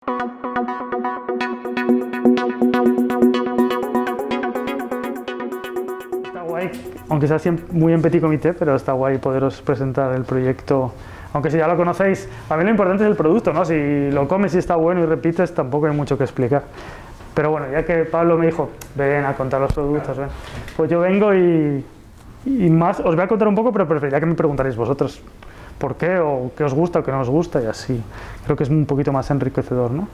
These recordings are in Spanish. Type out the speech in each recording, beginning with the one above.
Está guay, aunque sea muy en petit comité, pero está guay poderos presentar el proyecto. Aunque si ya lo conocéis, a mí lo importante es el producto, ¿no? Si lo comes y está bueno y repites, tampoco hay mucho que explicar. Pero bueno, ya que Pablo me dijo, ven a contar los productos, ven. Pues yo vengo y más, os voy a contar un poco, pero preferiría que me preguntarais vosotros por qué, o qué os gusta o qué no os gusta, y así. Creo que es un poquito más enriquecedor, ¿no?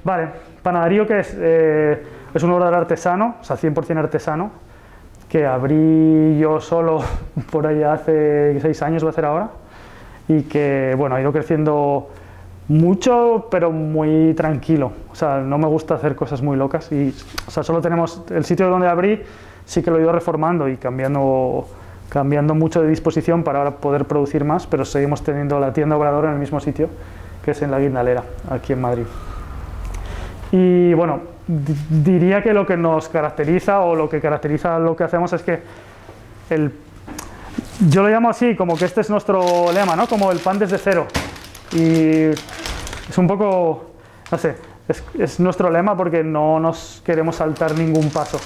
Vale, Panaderío, ¿qué es? Es un obrador artesano, o sea, 100% artesano, que abrí yo solo por allá hace 6 años, va a ser ahora, y que, bueno, ha ido creciendo mucho, pero muy tranquilo. O sea, no me gusta hacer cosas muy locas, y, o sea, solo tenemos el sitio donde abrí, sí que lo he ido reformando y cambiando mucho de disposición para ahora poder producir más, pero seguimos teniendo la tienda Obrador en el mismo sitio, que es en la Guindalera, aquí en Madrid. Y bueno, diría que lo que nos caracteriza, o lo que caracteriza lo que hacemos, es que yo lo llamo así, como que este es nuestro lema, ¿no? Como el pan desde cero. Y es un poco, no sé, es nuestro lema porque no nos queremos saltar ningún paso.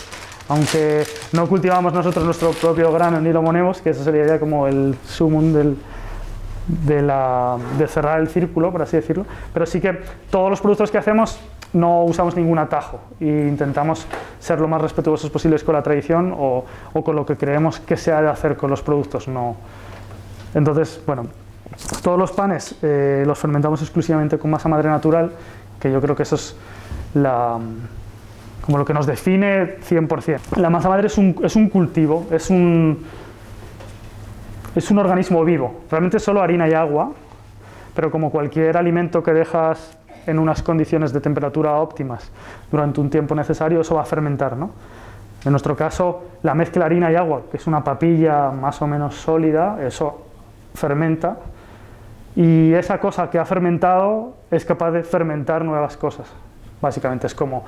Aunque no cultivamos nosotros nuestro propio grano ni lo monemos, que eso sería ya como el sumum de cerrar el círculo, por así decirlo, pero sí que todos los productos que hacemos no usamos ningún atajo e intentamos ser lo más respetuosos posibles con la tradición o con lo que creemos que se ha de hacer con los productos. No. Entonces, bueno, todos los panes los fermentamos exclusivamente con masa madre natural, que yo creo que eso es como lo que nos define 100%. La masa madre es un cultivo, es un organismo vivo. Realmente es solo harina y agua, pero como cualquier alimento que dejas en unas condiciones de temperatura óptimas durante un tiempo necesario, eso va a fermentar, ¿no? En nuestro caso, la mezcla harina y agua, que es una papilla más o menos sólida, eso fermenta, y esa cosa que ha fermentado es capaz de fermentar nuevas cosas. Básicamente es como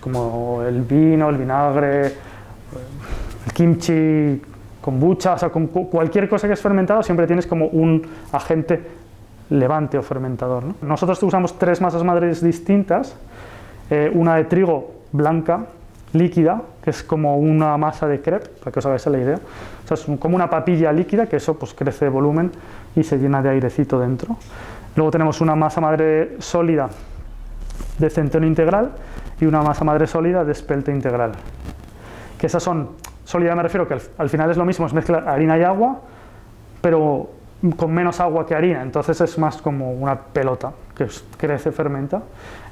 como el vino, el vinagre, el kimchi, kombucha, o sea, con cualquier cosa que es fermentado siempre tienes como un agente levante o fermentador, ¿no? Nosotros usamos 3 masas madres distintas, una de trigo blanca, líquida, que es como una masa de crepe, para que os hagáis la idea. O sea, es como una papilla líquida, que eso pues crece de volumen y se llena de airecito dentro. Luego tenemos una masa madre sólida de centeno integral y una masa madre sólida de espelte integral. Que esas son, sólida me refiero que al final es lo mismo, es mezclar harina y agua, pero con menos agua que harina, entonces es más como una pelota que crece, fermenta.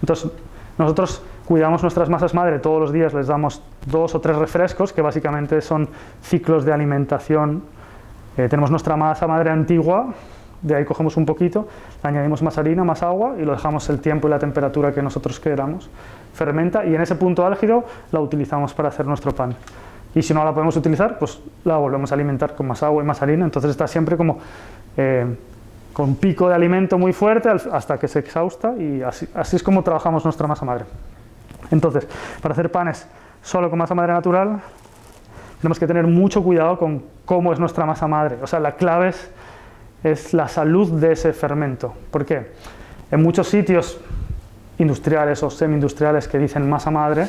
Entonces nosotros cuidamos nuestras masas madre, todos los días les damos 2 o 3 refrescos, que básicamente son ciclos de alimentación. Tenemos nuestra masa madre antigua, de ahí cogemos un poquito, le añadimos más harina, más agua y lo dejamos el tiempo y la temperatura que nosotros queramos. Fermenta y en ese punto álgido la utilizamos para hacer nuestro pan. Y si no la podemos utilizar, pues la volvemos a alimentar con más agua y más harina. Entonces está siempre como con pico de alimento muy fuerte hasta que se exhausta, y así es como trabajamos nuestra masa madre. Entonces, para hacer panes solo con masa madre natural, tenemos que tener mucho cuidado con cómo es nuestra masa madre. O sea, la clave es la salud de ese fermento. ¿Por qué? En muchos sitios industriales o semi-industriales que dicen masa madre,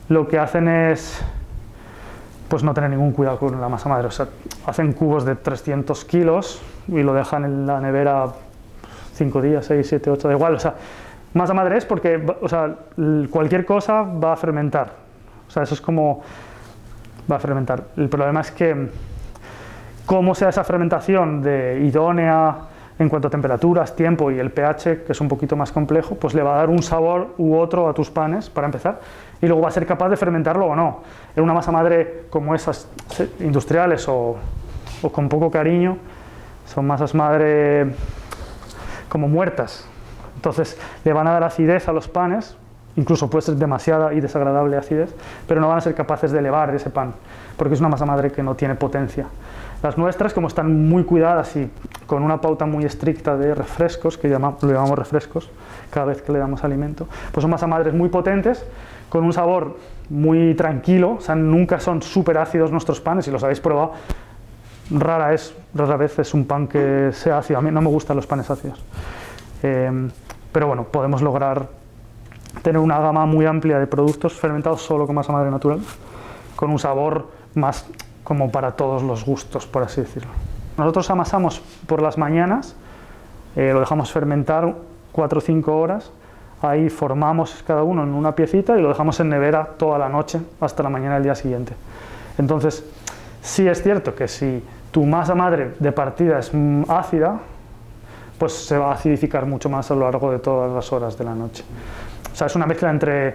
lo que hacen es pues no tener ningún cuidado con la masa madre. O sea, hacen cubos de 300 kilos y lo dejan en la nevera 5 días, 6, 7, 8, da igual. O sea, masa madre es porque, o sea, cualquier cosa va a fermentar. O sea, eso es como va a fermentar. El problema es que cómo sea esa fermentación de idónea en cuanto a temperaturas, tiempo y el pH, que es un poquito más complejo, pues le va a dar un sabor u otro a tus panes, para empezar, y luego va a ser capaz de fermentarlo o no. En una masa madre como esas industriales o con poco cariño, son masas madre como muertas. Entonces le van a dar acidez a los panes, incluso puede ser demasiada y desagradable acidez, pero no van a ser capaces de elevar ese pan, porque es una masa madre que no tiene potencia. Las nuestras, como están muy cuidadas y con una pauta muy estricta de refrescos, que lo llamamos refrescos cada vez que le damos alimento, pues son masas madres muy potentes, con un sabor muy tranquilo. O sea, nunca son súper ácidos nuestros panes, si los habéis probado, rara vez es un pan que sea ácido. A mí no me gustan los panes ácidos. pero bueno, podemos lograr tener una gama muy amplia de productos fermentados solo con masa madre natural, con un sabor más como para todos los gustos, por así decirlo. Nosotros amasamos por las mañanas, lo dejamos fermentar 4 o 5 horas, ahí formamos cada uno en una piecita y lo dejamos en nevera toda la noche hasta la mañana del día siguiente. Entonces, sí es cierto que si tu masa madre de partida es ácida, pues se va a acidificar mucho más a lo largo de todas las horas de la noche. O sea, es una mezcla entre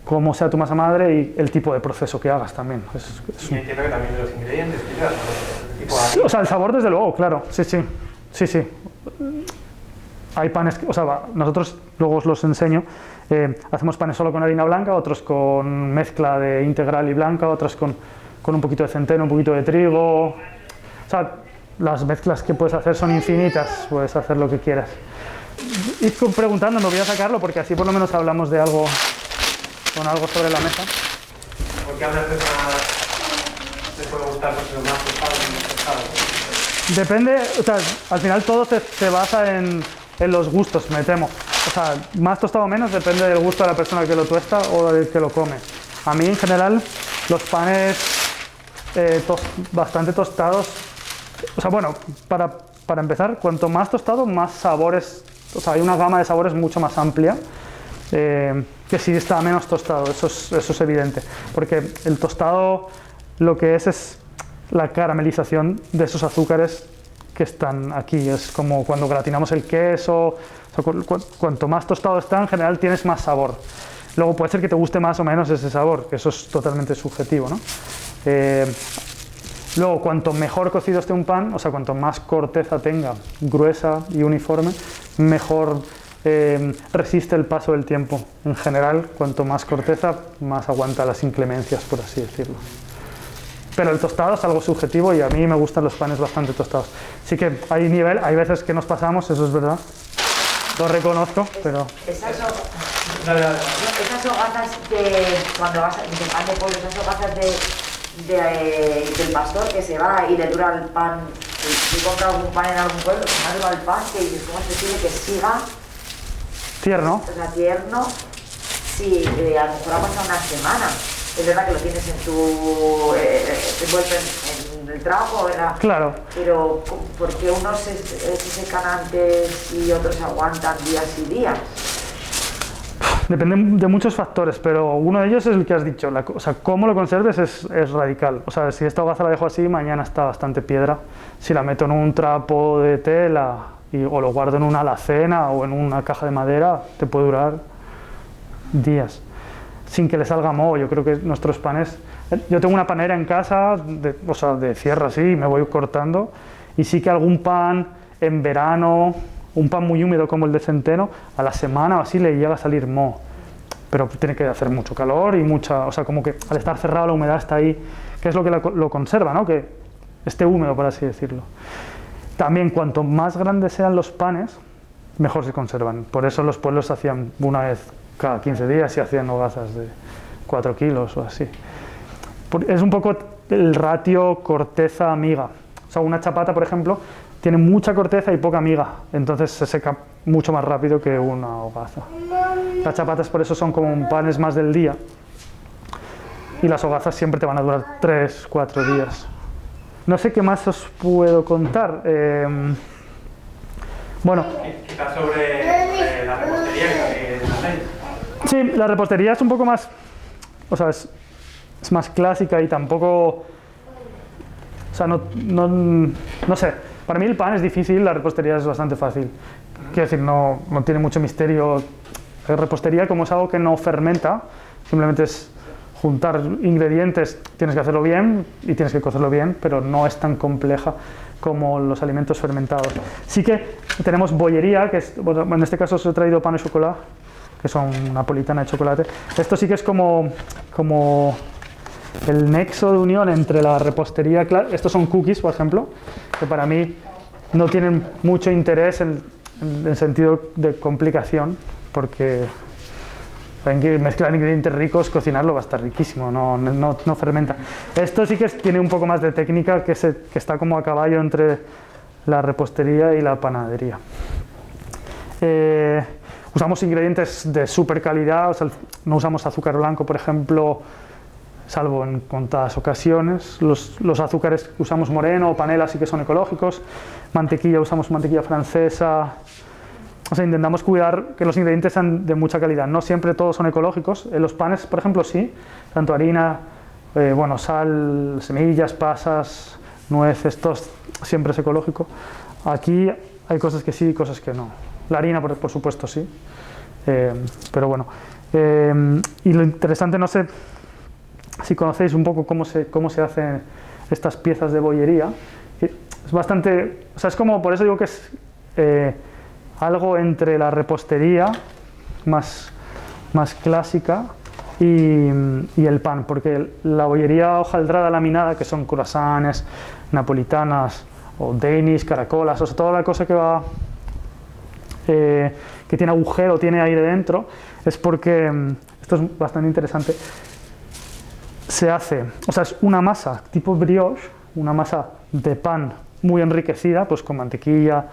cómo sea tu masa madre y el tipo de proceso que hagas también. Y entiendo que también de los ingredientes, quizás, el tipo sí, o sea, el sabor desde luego, claro, sí. Hay panes, o sea, nosotros luego os los enseño, hacemos panes solo con harina blanca, otros con mezcla de integral y blanca, otros con un poquito de centeno, un poquito de trigo. O sea, las mezclas que puedes hacer son infinitas, puedes hacer lo que quieras. Id preguntando, me voy a sacarlo porque así por lo menos hablamos de algo, con algo sobre la mesa. ¿Por qué a unas personas les puede gustar lo más tostado y menos tostado? Depende, o sea, al final todo se basa en los gustos, me temo. O sea, más tostado o menos depende del gusto de la persona que lo tuesta o del que lo come. A mí en general los panes bastante tostados, o sea, bueno, para empezar, cuanto más tostado, más sabores, o sea, hay una gama de sabores mucho más amplia que si está menos tostado, eso es evidente, porque el tostado lo que es la caramelización de esos azúcares que están aquí, es como cuando gratinamos el queso, o sea, cuanto más tostado está, en general tienes más sabor. Luego puede ser que te guste más o menos ese sabor, que eso es totalmente subjetivo, ¿no? Luego, cuanto mejor cocido esté un pan, o sea, cuanto más corteza tenga, gruesa y uniforme, mejor resiste el paso del tiempo. En general, cuanto más corteza, más aguanta las inclemencias, por así decirlo. Pero el tostado es algo subjetivo y a mí me gustan los panes bastante tostados. Sí que hay veces que nos pasamos, eso es verdad, lo reconozco, pero... Esas hogazas cuando vas a pan de pollo, esas hogazas del pastor que se va y le dura el pan, si compra algún pan en algún pueblo, que me dura el pan, que dices, ¿cómo es posible que siga? Tierno. O sea, tierno, sí, a lo mejor ha pasado una semana. Es verdad que lo tienes envuelto en el trapo, ¿verdad? Claro. Pero ¿por qué unos se secan antes y otros aguantan días y días? Depende de muchos factores, pero uno de ellos es el que has dicho, o sea, cómo lo conserves es radical. O sea, si esta hogaza la dejo así, mañana está bastante piedra. Si la meto en un trapo de tela o lo guardo en una alacena o en una caja de madera, te puede durar días, sin que le salga moho. Yo creo que nuestros panes... Yo tengo una panera en casa, o sea, de cierre así, y me voy cortando, y sí que algún pan en verano, un pan muy húmedo como el de centeno, a la semana o así le llega a salir moho. Pero tiene que hacer mucho calor y mucha... O sea, como que al estar cerrado la humedad está ahí, que es lo que lo conserva, ¿no? Que esté húmedo, por así decirlo. También, cuanto más grandes sean los panes, mejor se conservan. Por eso los pueblos hacían una vez cada 15 días y hacían hogazas de 4 kilos o así. Es un poco el ratio corteza-miga. O sea, una chapata, por ejemplo, tiene mucha corteza y poca miga, entonces se seca mucho más rápido que una hogaza. Las chapatas por eso son como panes más del día y las hogazas siempre te van a durar 3-4 días. No sé qué más os puedo contar. Bueno. Quizás sobre la repostería que hacéis. Sí, la repostería es un poco más, o sea, es más clásica y tampoco, o sea, no sé, para mí el pan es difícil, la repostería es bastante fácil. Quiero decir, no tiene mucho misterio. La repostería, como es algo que no fermenta, simplemente es juntar ingredientes, tienes que hacerlo bien y tienes que cocerlo bien, pero no es tan compleja como los alimentos fermentados. Sí que tenemos bollería, que es, bueno, en este caso os he traído pan de chocolate, que son napolitana de chocolate. Esto sí que es como el nexo de unión entre la repostería, estos son cookies, por ejemplo, que para mí no tienen mucho interés en sentido de complicación, porque hay que mezclar ingredientes ricos, cocinarlo va a estar riquísimo, no fermenta. Esto sí que tiene un poco más de técnica, que está como a caballo entre la repostería y la panadería. Usamos ingredientes de súper calidad, o sea, no usamos azúcar blanco, por ejemplo, salvo en contadas ocasiones. Los azúcares que usamos moreno o panela sí que son ecológicos. Mantequilla, usamos mantequilla francesa. O sea, intentamos cuidar que los ingredientes sean de mucha calidad. No siempre todos son ecológicos. En los panes, por ejemplo, sí. Tanto harina, bueno, sal, semillas, pasas, nueces, todo siempre es ecológico. Aquí hay cosas que sí y cosas que no. La harina, por supuesto, sí. Pero bueno. Y lo interesante, no sé si conocéis un poco cómo se hacen estas piezas de bollería. Es bastante... O sea, es como, por eso digo que es algo entre la repostería más clásica y el pan, porque la bollería hojaldrada laminada, que son croissants, napolitanas o danish, caracolas, o sea, toda la cosa que va... que tiene agujero, tiene aire dentro, es porque, esto es bastante interesante, se hace, o sea, es una masa tipo brioche, una masa de pan muy enriquecida, pues con mantequilla,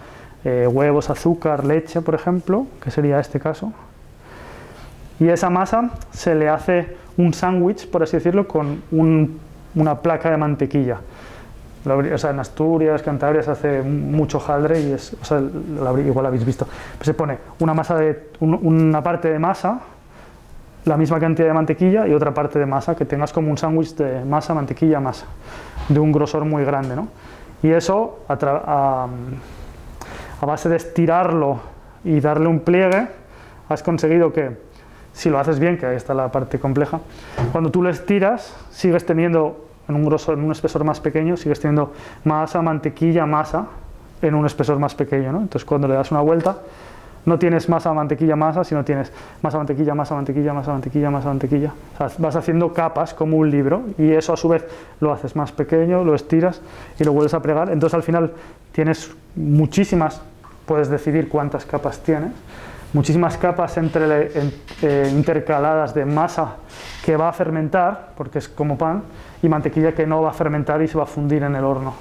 huevos, azúcar, leche, por ejemplo, que sería este caso, y a esa masa se le hace un sándwich, por así decirlo, con una placa de mantequilla. O sea, en Asturias, Cantabria se hace mucho hojaldre y es, o sea, igual lo habéis visto. Pues se pone una masa una parte de masa, la misma cantidad de mantequilla y otra parte de masa, que tengas como un sándwich de masa, mantequilla, masa, de un grosor muy grande, ¿no? Y eso, a base de estirarlo y darle un pliegue, has conseguido que, si lo haces bien, que ahí está la parte compleja, cuando tú lo estiras, sigues teniendo en un espesor más pequeño, sigues teniendo masa, mantequilla, masa en un espesor más pequeño, ¿no? Entonces cuando le das una vuelta no tienes masa, mantequilla, masa, sino tienes masa, mantequilla, masa, mantequilla, masa, mantequilla, masa, mantequilla. O sea, vas haciendo capas como un libro y eso a su vez lo haces más pequeño, lo estiras y lo vuelves a plegar. Entonces al final tienes muchísimas, puedes decidir cuántas capas tienes, muchísimas capas intercaladas de masa que va a fermentar, porque es como pan, y mantequilla que no va a fermentar y se va a fundir en el horno.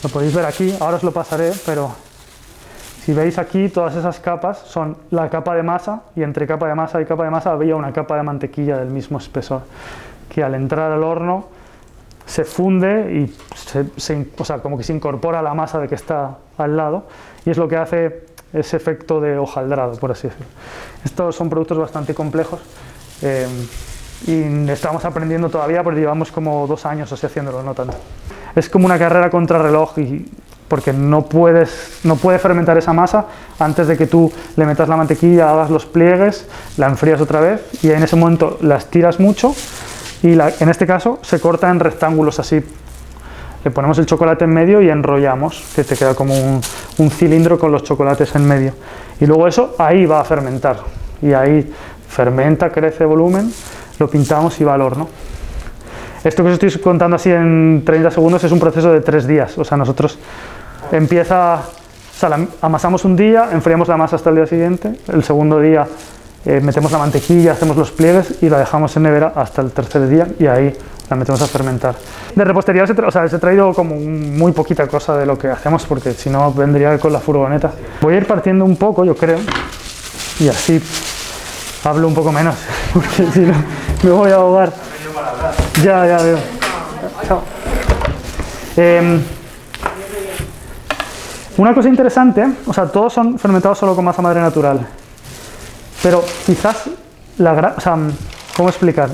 Lo podéis ver aquí, ahora os lo pasaré, pero si veis aquí, todas esas capas son la capa de masa, y entre capa de masa y capa de masa había una capa de mantequilla del mismo espesor, que al entrar al horno se funde y o sea, como que se incorpora a la masa de que está al lado, y es lo que hace ese efecto de hojaldrado, por así decirlo. Estos son productos bastante complejos y estamos aprendiendo todavía, porque llevamos como 2 años así haciéndolo, no tanto. Es como una carrera contra reloj, porque no puede fermentar esa masa antes de que tú le metas la mantequilla, hagas los pliegues, la enfrías otra vez y en ese momento la estiras mucho y en este caso se corta en rectángulos así. Le ponemos el chocolate en medio y enrollamos, que te queda como un cilindro con los chocolates en medio. Y luego eso ahí va a fermentar. Y ahí fermenta, crece volumen, lo pintamos y va al horno. Esto que os estoy contando así en 30 segundos es un proceso de 3 días. O sea, nosotros amasamos un día, enfriamos la masa hasta el día siguiente, el segundo día metemos la mantequilla, hacemos los pliegues y la dejamos en nevera hasta el tercer día y ahí la metemos a fermentar. De repostería os he traído como muy poquita cosa de lo que hacemos, porque si no vendría con la furgoneta. Voy a ir partiendo un poco, yo creo, y así hablo un poco menos, porque si no me voy a ahogar. Ya veo. Chao. Una cosa interesante, o sea, todos son fermentados solo con masa madre natural, pero quizás, ¿cómo explicar?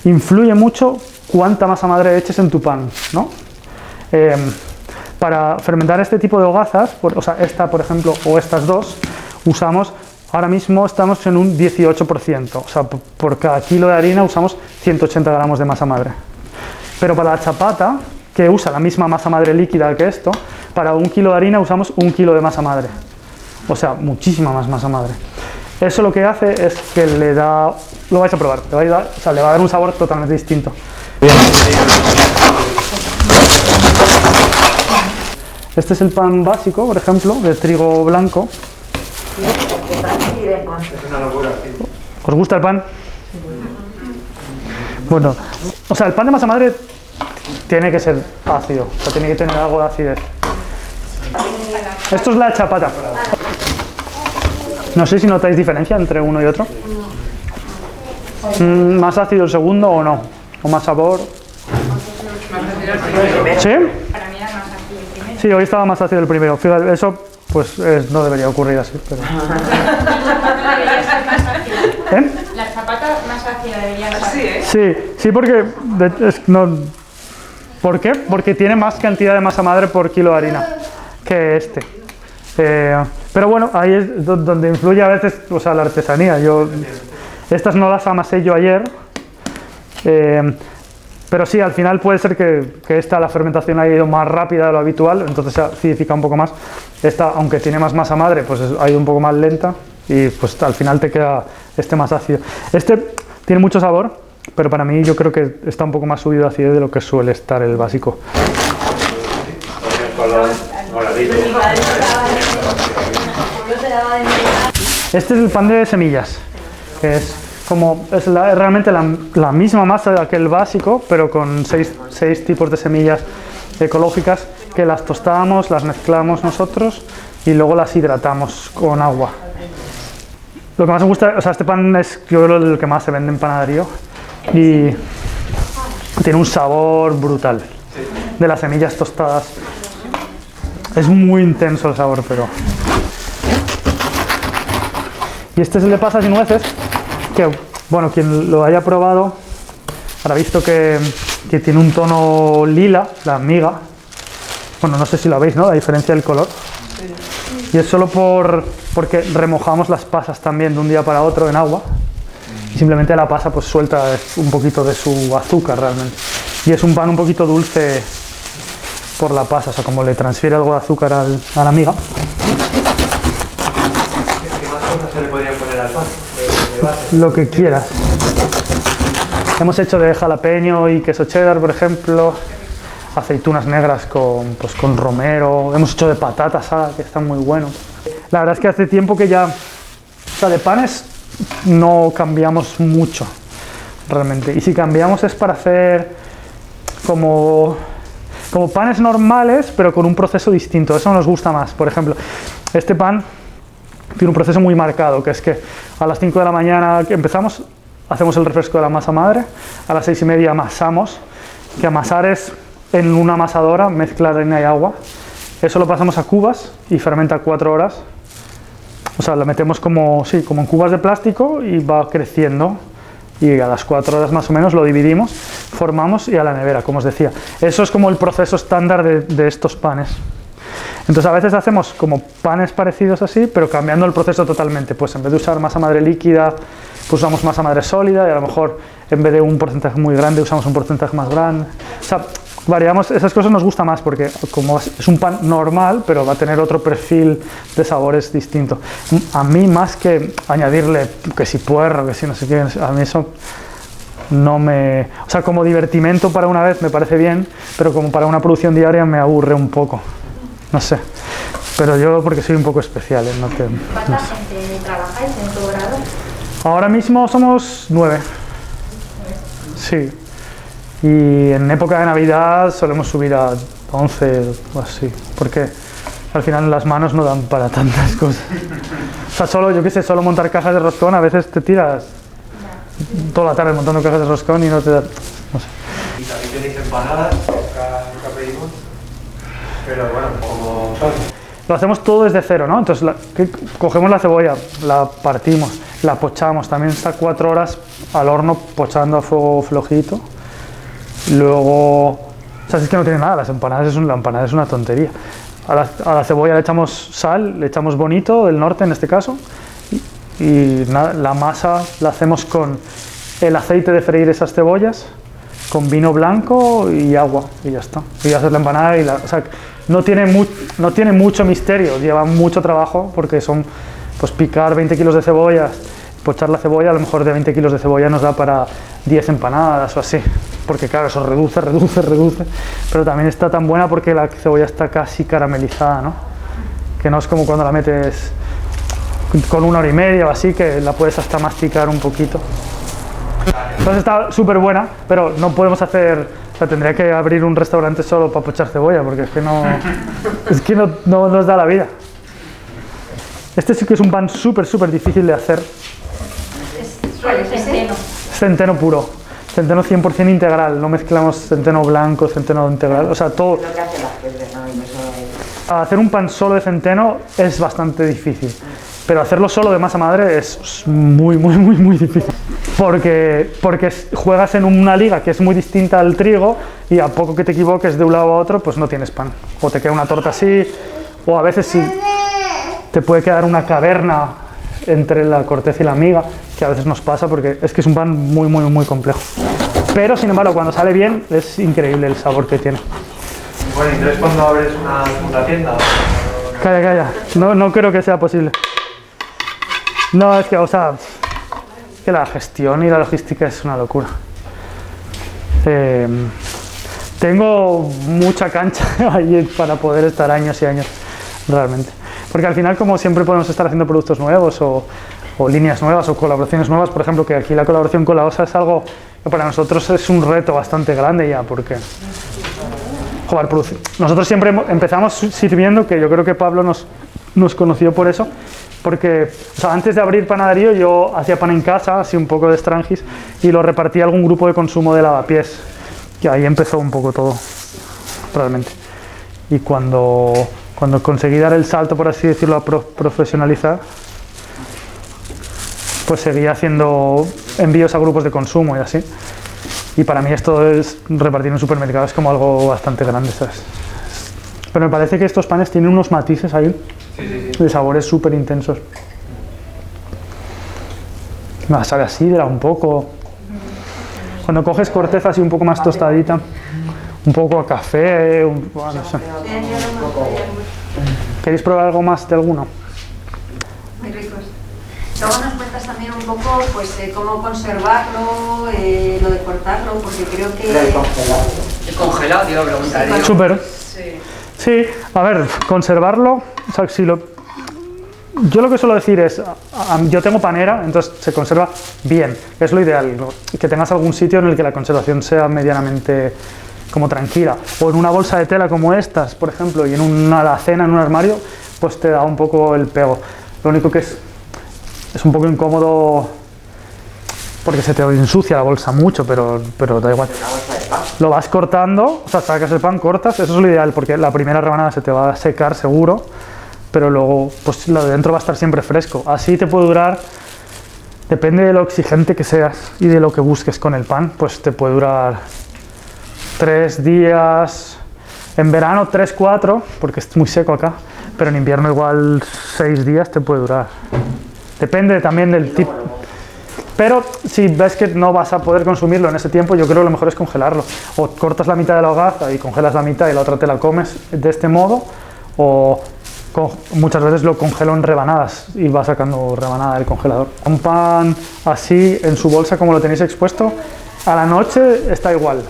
Influye mucho cuánta masa madre eches en tu pan, ¿no? Para fermentar este tipo de hogazas, o sea, esta por ejemplo, o estas dos, ahora mismo estamos en un 18%, o sea, por cada kilo de harina usamos 180 gramos de masa madre. Pero para la chapata, que usa la misma masa madre líquida que esto, para 1 kilo de harina usamos 1 kilo de masa madre, o sea, muchísima más masa madre. Eso lo que hace es que le da, lo vais a probar, le va a dar un sabor totalmente distinto. Este es el pan básico, por ejemplo, de trigo blanco. Es una locura, sí. ¿Os gusta el pan? Bueno, o sea, el pan de masa madre tiene que ser ácido, o sea, tiene que tener algo de acidez. Esto es la chapata. No sé si notáis diferencia entre uno y otro. ¿Más ácido el segundo o no? ¿O más sabor? ¿Sí? Para mí era más ácido el primero. Sí, hoy estaba más ácido el primero. Fíjate, eso pues no debería ocurrir así. Pero... ¿Eh? La zapata más ácida debería ser. Sí, ¿eh? Sí, porque... no, ¿por qué? Porque tiene más cantidad de masa madre por kilo de harina que este. Pero bueno, ahí es donde influye a veces, o sea, la artesanía. Estas no las amasé yo ayer, pero sí, al final puede ser que la fermentación haya ido más rápida de lo habitual, entonces se acidifica un poco más. Esta, aunque tiene más masa madre, pues ha ido un poco más lenta y pues al final te queda este más ácido. Este tiene mucho sabor, pero para mí yo creo que está un poco más subido de acidez de lo que suele estar el básico. Este es el pan de semillas, que es realmente la misma masa que el básico, pero con seis tipos de semillas ecológicas que las tostamos, las mezclamos nosotros y luego las hidratamos con agua. Lo que más me gusta, o sea, este pan es yo creo el que más se vende en panadería y tiene un sabor brutal de las semillas tostadas. Es muy intenso el sabor, pero... Y este es el de pasas y nueces, que, bueno, quien lo haya probado habrá visto que tiene un tono lila, la miga. Bueno, no sé si lo veis, ¿no? La diferencia del color. Y es solo porque remojamos las pasas también de un día para otro en agua. Y simplemente la pasa pues suelta un poquito de su azúcar realmente. Y es un pan un poquito dulce por la pasa, o sea, como le transfiere algo de azúcar a la miga. ¿Qué más cosas se le podrían poner al pan? De base. Lo que quieras. Hemos hecho de jalapeño y queso cheddar, por ejemplo. Aceitunas negras con romero. Hemos hecho de patata asada, que están muy buenos. La verdad es que hace tiempo que ya... O sea, de panes no cambiamos mucho, realmente. Y si cambiamos es para hacer como panes normales, pero con un proceso distinto. Eso nos gusta más. Por ejemplo, este pan tiene un proceso muy marcado, que es que a las 5 de la mañana que empezamos, hacemos el refresco de la masa madre, a las 6:30 amasamos, que amasar es en una amasadora, mezclar harina y agua. Eso lo pasamos a cubas y fermenta 4 horas. O sea, lo metemos como en cubas de plástico y va creciendo. Y a las 4 horas más o menos lo dividimos, formamos y a la nevera, como os decía. Eso es como el proceso estándar de estos panes. Entonces a veces hacemos como panes parecidos así, pero cambiando el proceso totalmente. Pues en vez de usar masa madre líquida, pues usamos masa madre sólida y a lo mejor en vez de un porcentaje muy grande usamos un porcentaje más grande. O sea, variamos, esas cosas nos gusta más porque como es un pan normal, pero va a tener otro perfil de sabores distinto. A mí más que añadirle que si puerro, que si no sé qué, a mí eso no me... O sea, como divertimento para una vez me parece bien, pero como para una producción diaria me aburre un poco. No sé, pero yo porque soy un poco especial, ¿eh? ¿Cuánta gente trabajáis en tu grado? Ahora mismo somos 9. Sí. Y en época de Navidad solemos subir a 11 o así, porque al final las manos no dan para tantas cosas. O sea, solo montar cajas de roscón, a veces te tiras toda la tarde montando cajas de roscón y no te da... No sé. Y también tenéis empanadas, nunca pedimos. Pero bueno, como son. Lo hacemos todo desde cero, ¿no? Entonces cogemos la cebolla, la partimos, la pochamos, también está 4 horas al horno pochando a fuego flojito. Luego, o sea, es que no tiene nada, la empanada es una tontería. A la cebolla le echamos sal, le echamos bonito, del norte en este caso, y nada, la masa la hacemos con el aceite de freír esas cebollas, con vino blanco y agua, y ya está. Y haces la empanada y o sea, no tiene mucho misterio, lleva mucho trabajo, porque son, pues picar 20 kilos de cebollas, pochar la cebolla, a lo mejor de 20 kilos de cebolla nos da para 10 empanadas o así, porque claro, eso reduce, pero también está tan buena porque la cebolla está casi caramelizada, ¿no? Que no es como cuando la metes con 1 hora y media o así, que la puedes hasta masticar un poquito. Entonces está súper buena, pero no podemos hacer, o sea, tendría que abrir un restaurante solo para pochar cebolla, porque es que no nos da la vida. Este sí que es un pan súper difícil de hacer. Suele ser centeno. Centeno puro, centeno 100% integral, no mezclamos centeno blanco, centeno integral, o sea, todo. Es lo que hace la gente, ¿no? Y eso es... Hacer un pan solo de centeno es bastante difícil, pero hacerlo solo de masa madre es muy difícil. Porque juegas en una liga que es muy distinta al trigo y a poco que te equivoques de un lado a otro, pues no tienes pan. O te queda una torta así, o a veces sí te puede quedar una caverna entre la corteza y la miga, que a veces nos pasa porque es que es un pan muy complejo. Pero sin embargo, cuando sale bien, es increíble el sabor que tiene. Bueno, entonces cuando abres una segunda tienda... Calla. No creo que sea posible. No, es que, o sea, que la gestión y la logística es una locura. Tengo mucha cancha ahí para poder estar años y años, realmente. Porque al final, como siempre podemos estar haciendo productos nuevos o líneas nuevas o colaboraciones nuevas, por ejemplo, que aquí la colaboración con la OSA es algo que para nosotros es un reto bastante grande ya, porque joder, nosotros siempre empezamos sirviendo, que yo creo que Pablo nos conoció por eso, porque o sea, antes de abrir panadería yo hacía pan en casa, así un poco de Strangis, y lo repartía a algún grupo de consumo de lavapiés, que ahí empezó un poco todo, realmente. Y cuando conseguí dar el salto, por así decirlo, a profesionalizar, pues seguía haciendo envíos a grupos de consumo y así. Y para mí esto es repartir en un supermercado, es como algo bastante grande, ¿sabes? Pero me parece que estos panes tienen unos matices ahí, de sabores súper intensos. La sabe a sidra un poco. Cuando coges corteza así un poco más tostadita, un poco a café, bueno, no sé. ¿Queréis probar algo más de alguno? Muy ricos. Luego nos cuentas también un poco pues, cómo conservarlo, lo de cortarlo, porque creo que... El congelado, tío, preguntaría. Súper. Sí, a ver, conservarlo, o sea, yo lo que suelo decir es, yo tengo panera, entonces se conserva bien, es lo ideal, ¿no? Que tengas algún sitio en el que la conservación sea medianamente como tranquila, o en una bolsa de tela como estas, por ejemplo, y en una alacena, en un armario, pues te da un poco el pego. Lo único que es un poco incómodo porque se te ensucia la bolsa mucho, pero da igual. Lo vas cortando, o sea, sacas el pan, cortas, eso es lo ideal, porque la primera rebanada se te va a secar seguro, pero luego pues lo de dentro va a estar siempre fresco. Así te puede durar, depende de lo exigente que seas y de lo que busques con el pan, pues te puede durar 3 días, en verano 3, 4, porque es muy seco acá, pero en invierno igual 6 días te puede durar. Depende también del tipo. Pero si ves que no vas a poder consumirlo en ese tiempo, yo creo que lo mejor es congelarlo. O cortas la mitad de la hogaza y congelas la mitad y la otra te la comes de este modo, o muchas veces lo congelo en rebanadas y va sacando rebanada del congelador. Un pan así en su bolsa como lo tenéis expuesto, a la noche está igual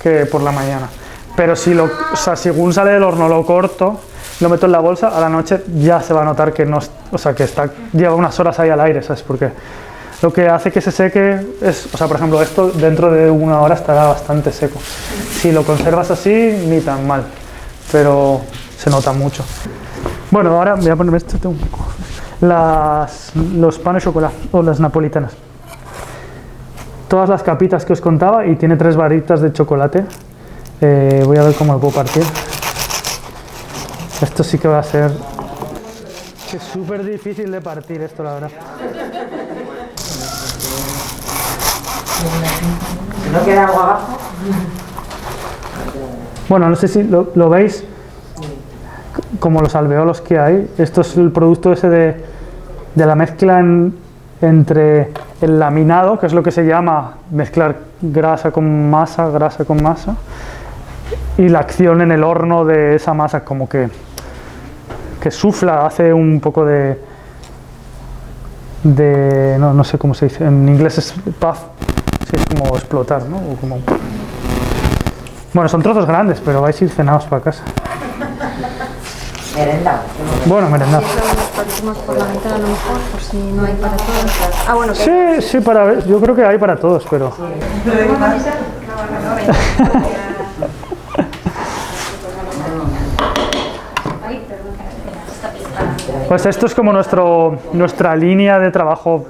que por la mañana. Pero si o sea, según sale del horno lo corto, lo meto en la bolsa, a la noche ya se va a notar que no, o sea, que lleva unas horas ahí al aire, ¿sabes? Porque lo que hace que se seque es, o sea, por ejemplo, esto dentro de 1 hora estará bastante seco. Si lo conservas así, ni tan mal, pero se nota mucho. Bueno, ahora voy a ponerme esto un poco. Los panes de chocolate o las napolitanas. Todas las capitas que os contaba y tiene 3 barritas de chocolate. Voy a ver cómo lo puedo partir. Esto sí que va a ser... Es súper difícil de partir esto, la verdad. ¿No queda algo abajo? Bueno, no sé si lo veis, como los alveolos que hay. Esto es el producto ese de la mezcla entre el laminado, que es lo que se llama mezclar grasa con masa, y la acción en el horno de esa masa, como que sufla, hace un poco no sé cómo se dice, en inglés es puff, sí, es como explotar, ¿no? O como... Bueno, son trozos grandes, pero vais a ir cenados para casa. Merenda. Bueno, merendar. Eso nos partimos por la mitad a lo mejor, por si no hay para todos. Ah, bueno, que Sí, yo creo que hay para todos, pero... Ay, perdón. Pues esto es como nuestra línea de trabajo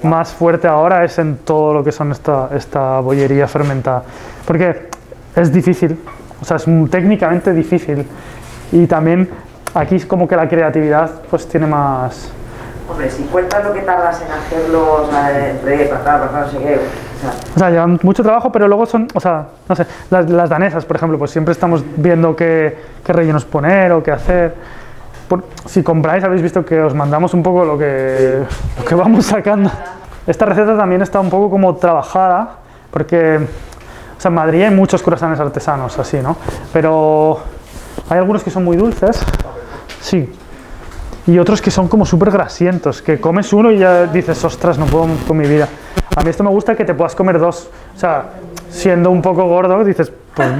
más fuerte ahora, es en todo lo que son esta bollería fermentada. Porque es difícil, o sea, es técnicamente difícil. Y también aquí es como que la creatividad pues tiene más... Hombre, si cuentas lo que tardas en hacerlo, o sea, entre pasar, no sé qué, o sea, llevan mucho trabajo, pero luego son, o sea, no sé, las danesas, por ejemplo, pues siempre estamos viendo qué rellenos poner o qué hacer. Si compráis, habéis visto que os mandamos un poco lo que vamos sacando. Esta receta también está un poco como trabajada, porque, o sea, en Madrid hay muchos croissants artesanos, así, ¿no? Pero hay algunos que son muy dulces, sí, y otros que son como súper grasientos, que comes uno y ya dices, ostras, no puedo con mi vida. A mí esto me gusta que te puedas comer dos, o sea, siendo un poco gordo, dices,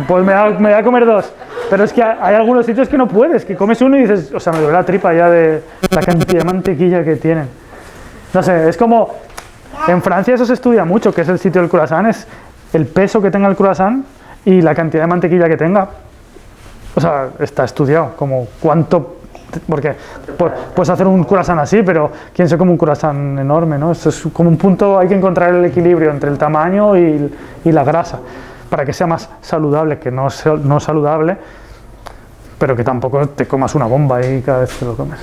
pues me voy a comer dos. Pero es que hay algunos sitios que no puedes, que comes uno y dices, o sea, me duele la tripa ya de la cantidad de mantequilla que tienen. No sé, es como, en Francia eso se estudia mucho, que es el sitio del croissant, es el peso que tenga el croissant y la cantidad de mantequilla que tenga. O sea, está estudiado, como cuánto, porque puedes hacer un croissant así, pero ¿quién se come un croissant enorme, no? Eso es como un punto, hay que encontrar el equilibrio entre el tamaño y la grasa, para que sea más saludable, que no saludable, pero que tampoco te comas una bomba ahí cada vez que lo comes.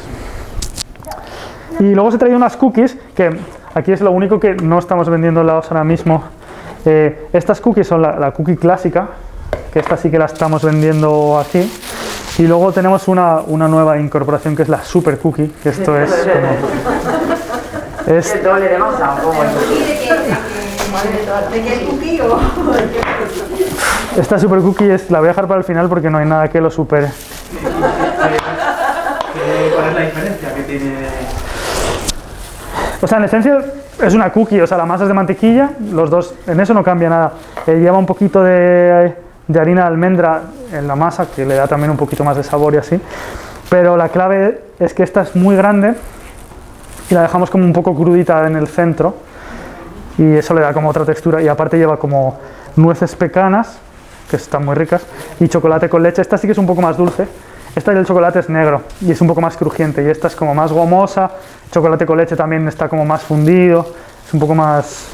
Y luego os he traído unas cookies, que aquí es lo único que no estamos vendiendo ahora mismo. Estas cookies son la cookie clásica, que esta sí que la estamos vendiendo aquí. Y luego tenemos una nueva incorporación que es la super cookie, que esto es como... es el doble de masa, ¿o cómo es? ¿De qué es cookie o...? Esta super cookie la voy a dejar para el final porque no hay nada que lo supere. ¿Cuál es la diferencia que tiene? O sea, en esencia es una cookie, o sea, la masa es de mantequilla, los dos, en eso no cambia nada. Lleva un poquito de harina de almendra en la masa, que le da también un poquito más de sabor y así. Pero la clave es que esta es muy grande y la dejamos como un poco crudita en el centro y eso le da como otra textura. Y aparte lleva como nueces pecanas, que están muy ricas, y chocolate con leche. Esta sí que es un poco más dulce. Esta del chocolate es negro y es un poco más crujiente, y esta es como más gomosa. Chocolate con leche también está como más fundido, es un poco más...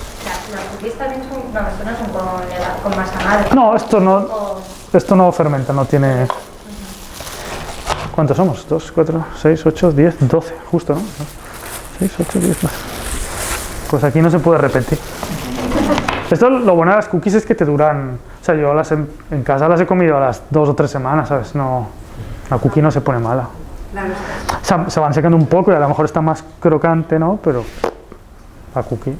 Las cookies también son, no, esto no son con masa madre. No, esto no fermenta, no tiene... ¿Cuántos somos? 2, 4, 6, 8, 10, 12, justo, ¿no? 6, 8, 10, 12. Pues aquí no se puede repetir. Esto, lo bueno de las cookies es que te duran... O sea, yo en casa las he comido a las 2 o 3 semanas, ¿sabes? No, la cookie no se pone mala. O sea, se van secando un poco y a lo mejor está más crocante, ¿no? Pero la cookie...